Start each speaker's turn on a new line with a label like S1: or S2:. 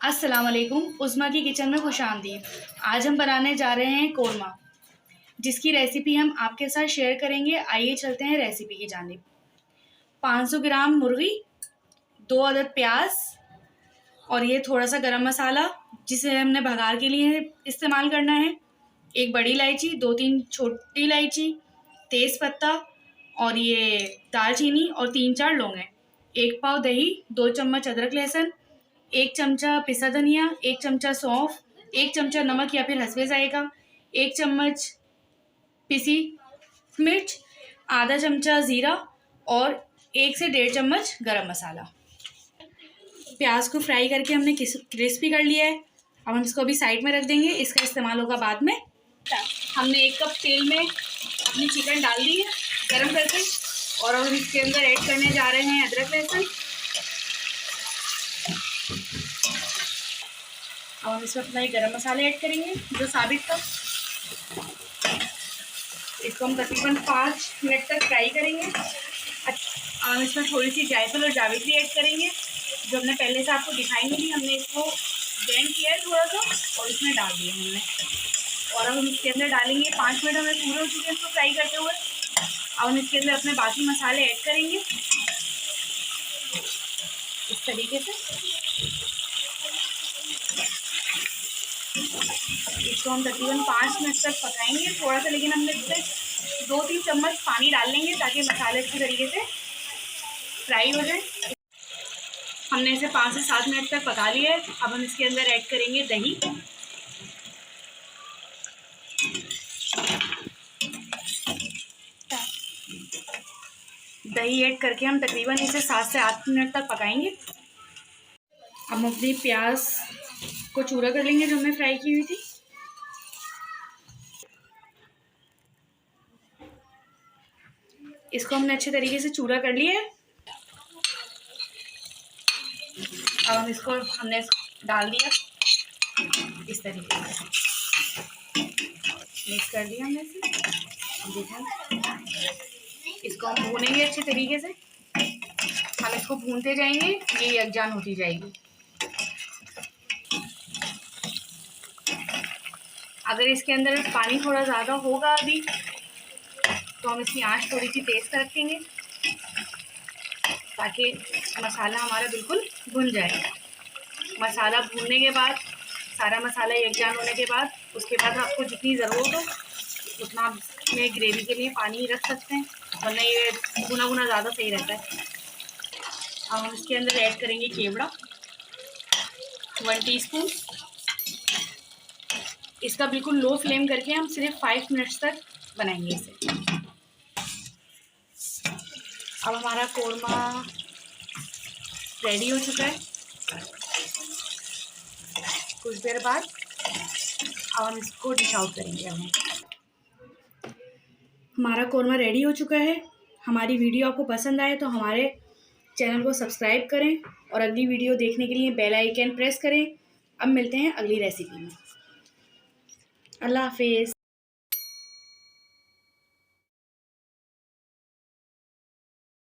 S1: अस्सलाम वालेकुम। उस्मा की किचन में खुशामदीद। आज हम बनाने जा रहे हैं कोरमा, जिसकी रेसिपी हम आपके साथ शेयर करेंगे। आइए चलते हैं रेसिपी की जानिब। 500 ग्राम मुर्गी, 2 अदद प्याज और ये थोड़ा सा गरम मसाला जिसे हमने भगार के लिए इस्तेमाल करना है। एक बड़ी इलायची, 2-3 छोटी इलायची, तेज़ पत्ता और ये दालचीनी और 3-4 लौंगे। 1 पाव दही, 2 चम्मच अदरक लहसुन, 1 चमचा पिसा धनिया, 1 चमचा सौंफ, 1 चमचा नमक या फिर हस्बे जायका, 1 चम्मच पिसी मिर्च, आधा चमचा ज़ीरा और 1 से 1.5 चम्मच गरम मसाला। प्याज को फ्राई करके हमने क्रिस्पी कर लिया है। अब हम इसको अभी साइड में रख देंगे, इसका इस्तेमाल होगा बाद में। हमने 1 कप तेल में अपनी चिकन डाल दी है गरम करके, और हम इसके अंदर ऐड करने जा रहे हैं अदरक लहसुन। अब हम इसमें अपना ये गरम मसाले ऐड करेंगे जो साबित था। इसको हम तकरीबन 5 मिनट तक फ्राई करेंगे। हम इसमें थोड़ी सी जायफल और जावित्री ऐड करेंगे जो हमने पहले से आपको दिखाई नहीं दी। हमने इसको ब्लेंड किया है थोड़ा सा और इसमें डाल दिया हमने। और अब हम इसके अंदर डालेंगे, 5 मिनट हमें पूरे हो चुके हैं इसको फ्राई करते हुए। अब हम इसके अंदर अपने बाकी मसाले ऐड करेंगे इस तरीके से। इसको हम तकरीबन 5 मिनट तक पकाएंगे थोड़ा सा, लेकिन हमने इसमें 2-3 चम्मच पानी डाल लेंगे ताकि मसाले अच्छी तरीके से फ्राई हो जाए। हमने इसे 5 से 7 मिनट तक पका लिया है। अब हम इसके अंदर ऐड करेंगे दही। दही ऐड करके हम तकरीबन इसे 7 से 8 मिनट तक पकाएंगे। अब हम अपनी प्याज को चूरा कर लेंगे जो हमने फ्राई की हुई थी। इसको हमने अच्छे तरीके से चूरा कर लिया है। अब हम इसको हमने डाल दिया इस तरीके से, मिक्स कर दिया हमने इसे। अब देखें, इसको हम भूनेंगे अच्छे तरीके से। हम इसको भूनते जाएंगे, ये यकजान होती जाएगी। अगर इसके अंदर पानी थोड़ा ज़्यादा होगा अभी तो हम इसकी आंच थोड़ी सी तेज़ कर रखेंगे ताकि मसाला हमारा बिल्कुल भुन जाए। मसाला भूनने के बाद, सारा मसाला यकजान होने के बाद, उसके बाद आपको जितनी ज़रूरत हो उतना आप में ग्रेवी के लिए पानी रख सकते हैं, वरना ये भुना भुना ज़्यादा सही रहता है। अब हम इसके अंदर ऐड करेंगे केवड़ा, 1 टीस्पून। इसका बिल्कुल लो फ्लेम करके हम सिर्फ 5 मिनट्स तक बनाएंगे इसे। अब हमारा कोरमा रेडी हो चुका है। कुछ देर बाद अब हम इसको डिश आउट करेंगे। अब हमारा कोरमा रेडी हो चुका है। हमारी वीडियो आपको पसंद आए तो हमारे चैनल को सब्सक्राइब करें और अगली वीडियो देखने के लिए बेल आइकन प्रेस करें। अब मिलते हैं अगली रेसिपी में। अल्लाह हाफिज़।